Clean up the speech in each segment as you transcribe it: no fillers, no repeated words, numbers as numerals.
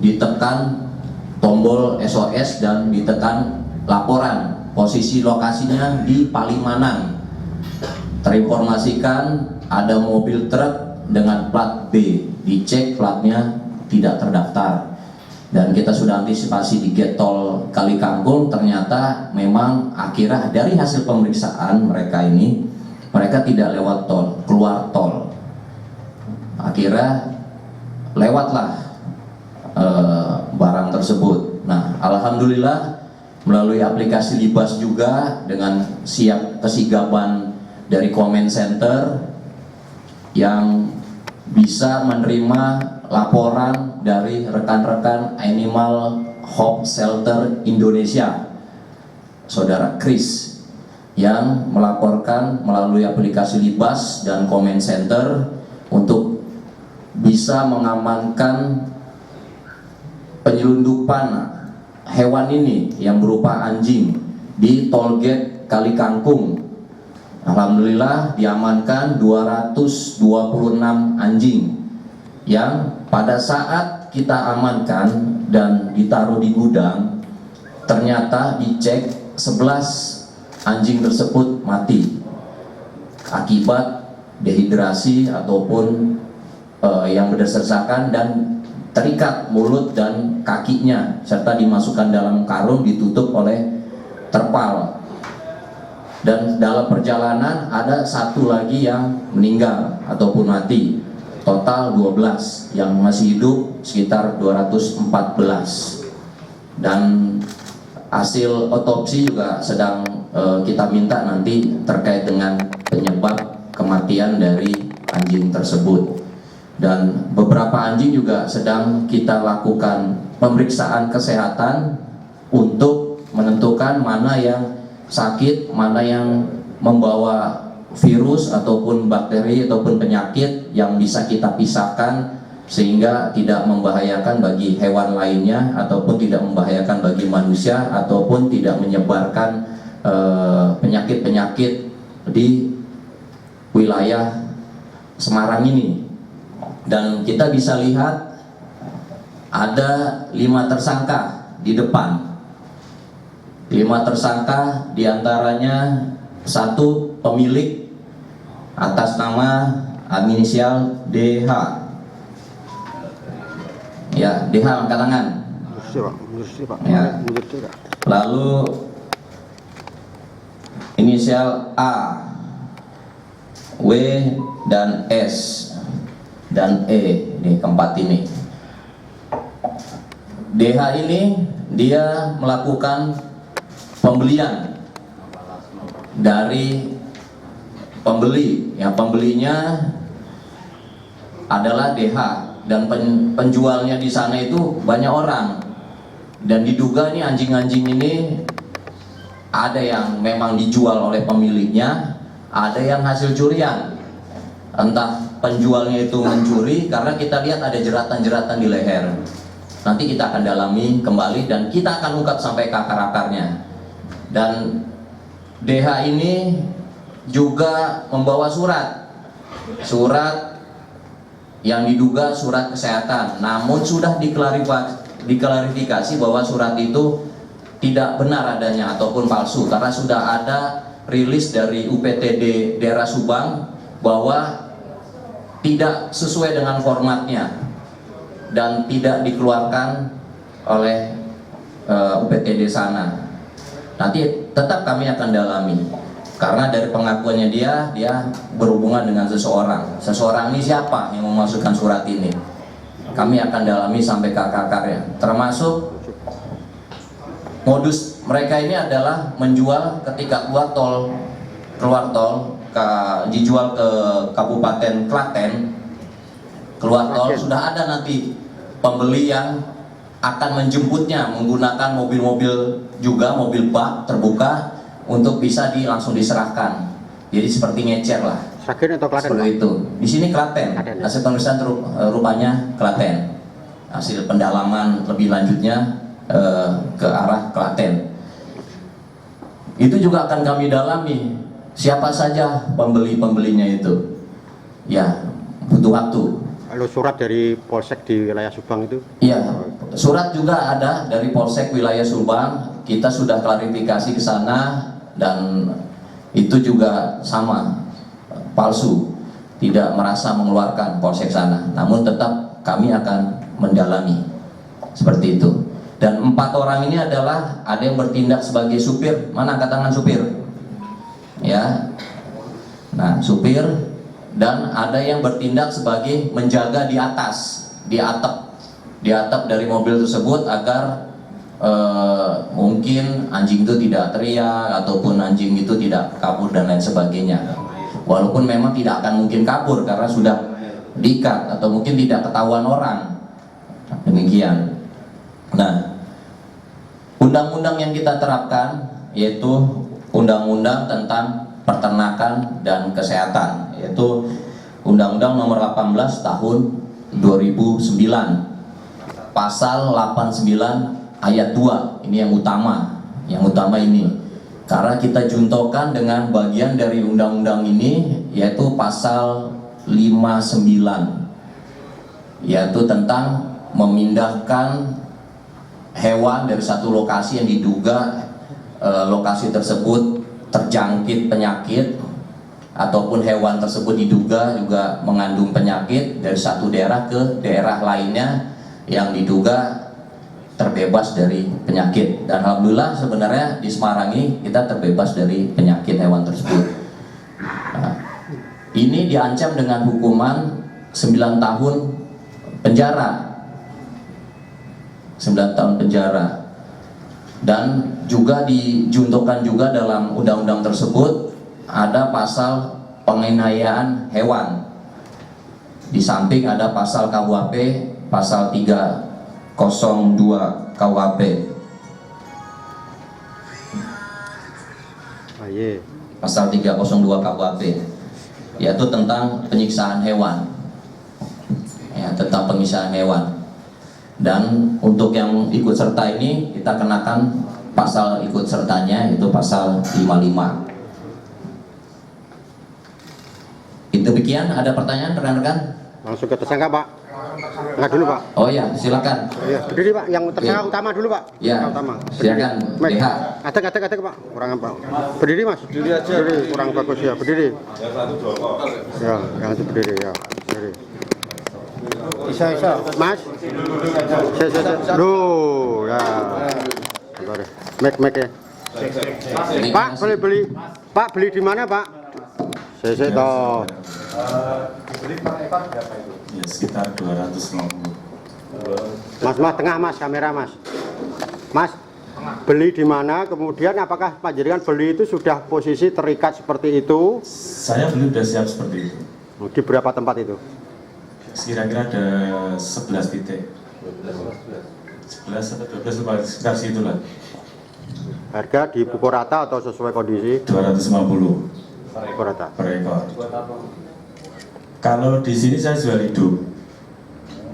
ditekan tombol SOS dan ditekan laporan. Posisi lokasinya di Palimanan. Terinformasikan ada mobil truk dengan plat B, dicek platnya tidak terdaftar. Dan kita sudah antisipasi di gate tol Kali Kangkung, ternyata memang akhirnya dari hasil pemeriksaan mereka tidak lewat tol, keluar tol. Akhirnya lewatlah barang tersebut. Nah, alhamdulillah melalui aplikasi Libas juga dengan siap kesigapan dari comment center yang bisa menerima laporan dari rekan-rekan Animal Hope Shelter Indonesia, Saudara Chris, yang melaporkan melalui aplikasi Libas dan comment center untuk bisa mengamankan penyelundupan hewan ini yang berupa anjing di tol gate Kali Kangkung. Alhamdulillah diamankan 226 anjing yang pada saat kita amankan dan ditaruh di gudang, ternyata dicek 11 anjing tersebut mati akibat dehidrasi ataupun yang berdasarkan dan terikat mulut dan kakinya serta dimasukkan dalam karung ditutup oleh terpal. Dan dalam perjalanan ada satu lagi yang meninggal ataupun mati, total 12, yang masih hidup sekitar 214. Dan hasil otopsi juga sedang kita minta nanti terkait dengan penyebab kematian dari anjing tersebut. Dan beberapa anjing juga sedang kita lakukan pemeriksaan kesehatan untuk menentukan mana yang sakit, mana yang membawa virus ataupun bakteri ataupun penyakit yang bisa kita pisahkan sehingga tidak membahayakan bagi hewan lainnya ataupun tidak membahayakan bagi manusia ataupun tidak menyebarkan penyakit-penyakit di wilayah Semarang ini. Dan kita bisa lihat ada 5 tersangka di depan. 5 tersangka diantaranya 1 pemilik atas nama inisial DH. Ya, DH angkat tangan. Ya. Lalu inisial A, W dan S dan E, ini keempat ini. DH ini dia melakukan pembelian dari pembeli, yang pembelinya adalah DH dan penjualnya di sana itu banyak orang. Dan diduga nih anjing-anjing ini ada yang memang dijual oleh pemiliknya, ada yang hasil curian. Entah penjualnya itu mencuri karena kita lihat ada jeratan-jeratan di leher. Nanti kita akan dalami kembali dan kita akan ungkap sampai ke akar-akarnya. Dan DH ini juga membawa surat yang diduga surat kesehatan, namun sudah diklarifikasi bahwa surat itu tidak benar adanya ataupun palsu karena sudah ada rilis dari UPTD daerah Subang bahwa tidak sesuai dengan formatnya dan tidak dikeluarkan oleh UPTD sana. Nanti tetap kami akan dalami karena dari pengakuannya dia berhubungan dengan seseorang ini siapa yang memasukkan surat ini, kami akan dalami sampai ke akar-akarnya. Termasuk modus mereka ini adalah menjual ketika keluar tol dijual ke Kabupaten Klaten, keluar tol sudah ada nanti pembeli yang akan menjemputnya menggunakan mobil-mobil juga, mobil bak terbuka untuk bisa langsung diserahkan. Jadi seperti ngecer lah. Sragen atau Klaten? Seperti itu. Di sini Klaten. Hasil pemeriksaan rupanya Klaten. Hasil pendalaman lebih lanjutnya ke arah Klaten. Itu juga akan kami dalami. Siapa saja pembelinya itu? Ya, butuh waktu. Kalau surat dari Polsek di wilayah Subang itu? Iya, surat juga ada dari Polsek Wilayah Subang, kita sudah klarifikasi ke sana dan itu juga sama, palsu, tidak merasa mengeluarkan Polsek sana, namun tetap kami akan mendalami seperti itu. Dan 4 orang ini adalah ada yang bertindak sebagai supir, mana angkat tangan supir? Ya, nah supir, dan ada yang bertindak sebagai menjaga di atas, di atap dari mobil tersebut agar mungkin anjing itu tidak teriak ataupun anjing itu tidak kabur dan lain sebagainya. Walaupun memang tidak akan mungkin kabur karena sudah diikat atau mungkin tidak ketahuan orang. Demikian. Nah, undang-undang yang kita terapkan yaitu undang-undang tentang peternakan dan kesehatan, yaitu Undang-Undang Nomor 18 Tahun 2009, Pasal 89 Ayat 2. Ini yang utama ini. Karena kita juntokan dengan bagian dari undang-undang ini, yaitu Pasal 59, yaitu tentang memindahkan hewan dari satu lokasi yang diduga lokasi tersebut terjangkit penyakit ataupun hewan tersebut diduga juga mengandung penyakit dari satu daerah ke daerah lainnya yang diduga terbebas dari penyakit. Dan alhamdulillah sebenarnya di Semarang ini kita terbebas dari penyakit hewan tersebut. Nah, ini diancam dengan hukuman 9 tahun penjara. 9 tahun penjara. Dan juga dijuntukan juga dalam undang-undang tersebut ada pasal penganiayaan hewan. Di samping ada pasal KUHP pasal 302 KUHP. Pasal 302 KUHP yaitu tentang penyiksaan hewan. Ya, tentang penyiksaan hewan. Dan untuk yang ikut serta ini kita kenakan pasal ikut sertanya, itu pasal 55. Itu demikian. Ada pertanyaan rekan-rekan? Langsung ke tersangka, Pak. Enggak dulu, Pak. Oh ya, silakan. Ya, berdiri, Pak. Yang tersangka utama dulu, Pak. Ya, utama. silakan. DH. Ada, Pak. Kurang apa? Berdiri, Mas. Berdiri aja. Berdiri, kurang bagus ya. Berdiri. Ya, yang itu berdiri ya. Berdiri. Isa. Mas. Saya. Duh, ya. Sabar. Mek ya. Pak, boleh beli. Pak, beli di mana, Pak? Saya toh. Dibeli per ekor berapa itu? Ya sekitar 250. Mas, tengah Mas, kamera Mas. Mas, beli di mana? Kemudian apakah panjenengan beli itu sudah posisi terikat seperti itu? Saya beli sudah siap seperti itu. Di berapa tempat itu? Kira-kira ada 11 titik. 11 atau 12 lupa, sekitar situlah. Harga di pukul rata atau sesuai kondisi? 250 pukul rata. per ekor. Kalau di sini saya jual hidup.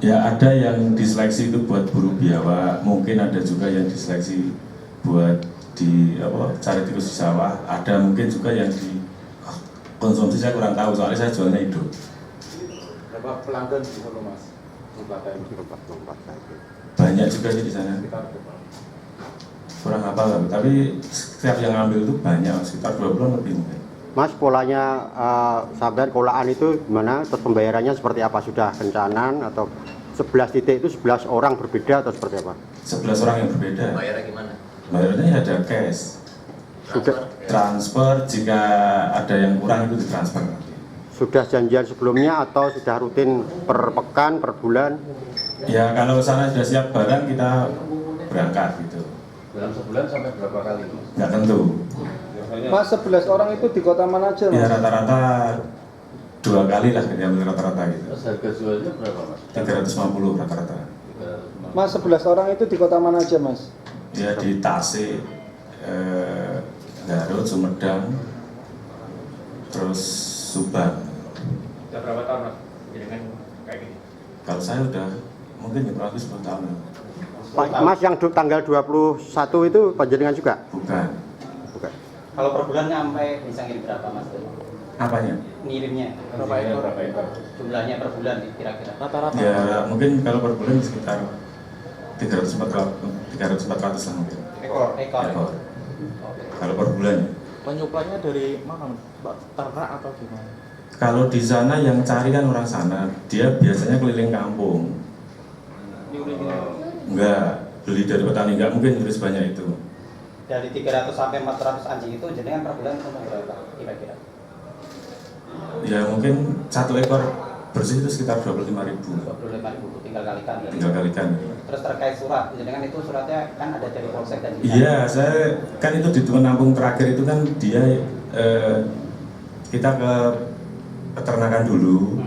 Ya ada yang diseleksi itu buat buru biawak, mungkin ada juga yang diseleksi buat cari tikus di sawah, ada mungkin juga yang dikonsumsi, saya kurang tahu soalnya saya jualnya hidup. Berapa pelanggan di sana, Mas? Banyak juga sih di sana. Kurang hafal, tapi setiap yang ambil itu banyak, sekitar 20 lebih mungkin. Mas, polanya sampean kolaan itu gimana? Terus pembayarannya seperti apa? Sudah kencanan atau 11 titik itu 11 orang berbeda atau seperti apa? 11 orang yang berbeda. Bayarnya gimana? Bayarnya ada cash. Sudah Transfer jika ada yang kurang itu ditransfer. sudah janjian sebelumnya atau sudah rutin per pekan, per bulan? Ya kalau sana sudah siap barang kita berangkat gitu. Dalam sebulan sampai berapa kali? Nggak tentu. Mas, 11 orang itu di kota mana aja, Mas? Ya rata-rata 2 kali lah kita ambil rata-rata gitu. Terus harga jualnya berapa, Mas? 350 rata-rata. Mas, 11 orang itu di kota mana aja, Mas? Ya di Tasik, Garut, Sumedang, terus Subang. Sudah berapa tahun, Mas? Dengan kayak gini? Kalau saya udah mungkin ya kurang lebih 10 tahun. Pak, Mas, yang tanggal 21 itu panjenengan juga? Bukan. Bukan. Kalau per bulan sampai bisa ngirim berapa, Mas? Apanya? Ngirimnya Berapa ekor? jumlahnya per bulan kira-kira? Ya mungkin kalau per bulan sekitar 300-400 lah mungkin. Ekor. Ekor. Kalau per bulan. Penyuplainya dari mana, Pak? Ternak atau gimana? Kalau di sana yang cari kan orang sana, dia biasanya keliling kampung. Enggak, beli dari petani, enggak mungkin beli sebanyak itu. Dari 300 sampai 400 anjing itu jenengan per bulan untung berapa kira-kira? Ya mungkin 1 ekor bersih itu sekitar 25.000. 25.000 tinggal kalikan. Tinggal kalikan. Terus terkait surat, jenengan itu suratnya kan ada dari polsek dan Iya, saya kan itu di Temanggung terakhir itu kan dia kita ke peternakan dulu,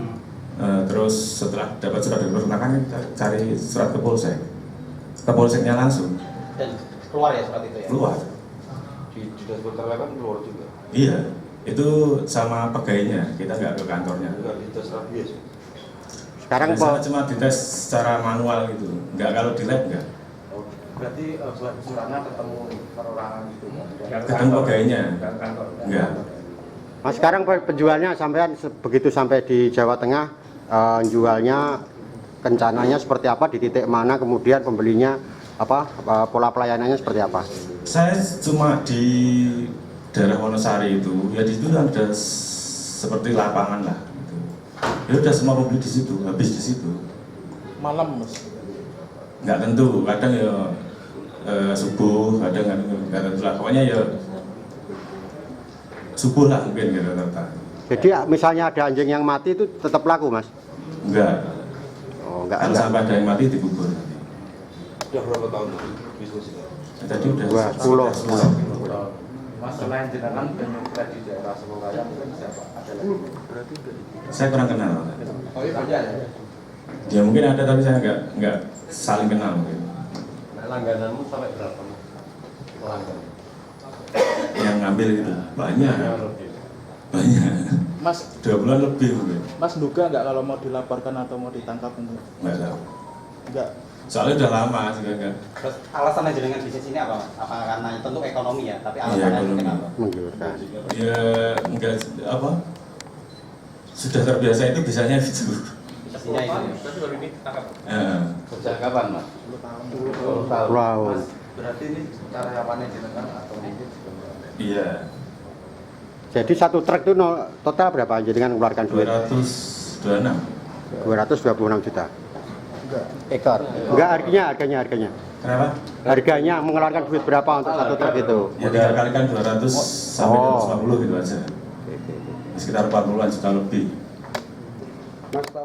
terus setelah dapat surat dari peternakan kita cari surat ke polseknya langsung dan keluar ya surat itu ya? keluar. Di dinas peternakan keluar juga. Iya, itu sama pegawainya, kita nggak ke kantornya. Enggak di tes rabies. Sekarang Biasanya cuma dites secara manual gitu, nggak kalau di lab nggak. Berarti suratnya ketemu perorangan gitu. Ketemu pegawainya, nggak. Mas, sekarang penjualnya sampai begitu sampai di Jawa Tengah, jualnya rencananya seperti apa, di titik mana, kemudian pembelinya apa, pola pelayanannya seperti apa? Saya cuma di daerah Wonosari itu, ya di situ ada seperti lapangan lah. Gitu. Ya udah semua pembeli di situ, habis di situ. Malam, Mas. Nggak tentu, kadang ya subuh, kadang nggak tentu lah. Pokoknya ya subuh lah mungkin gitu rata. Jadi misalnya ada anjing yang mati itu tetap laku, Mas? Enggak. Oh, enggak. Kalau sampai ada yang mati dikubur nanti. Udah berapa tahun bisnis ini? Tadi udah Wah, 10. Mas, selain jenengan penyuplai di daerah Solo-Raya mungkin siapa? Ada lagi? saya kurang kenal. Oh iya banyak ya? Ya mungkin ada tapi saya nggak saling kenal mungkin. Nah, langgananmu sampai berapa? Pelanggan? Yang ngambil itu banyak, Yang lebih. banyak. Mas, 2 bulan lebih mungkin. Mas duga nggak kalau mau dilaporkan atau mau ditangkap untuk? Nggak tahu. Nggak. Soalnya udah lama juga kan. Terus alasannya jenengan bisnis ini apa, Mas? Apa karena tentu ekonomi ya, tapi Iya, alasannya ekonomi. kenapa? Menggiurkan. Ya enggak apa? Sudah terbiasa itu bisanya itu. Bisnisnya itu ya. Tapi baru ini tangkap. Sejak kapan, Mas? 10 tahun. Wow. Mas, berarti ini karyawannya jenengan atau mungkin Iya. Jadi satu truk itu total berapa anjing dengan mengeluarkan duit? 226. 226 juta. Ekor. Enggak, harganya. Kenapa? Harganya mengeluarkan duit berapa untuk satu truk itu? Ya 3 kali kan 200 sampai Oh. 250 gitu aja. Sekitar 40-an juta lebih. Mas tahu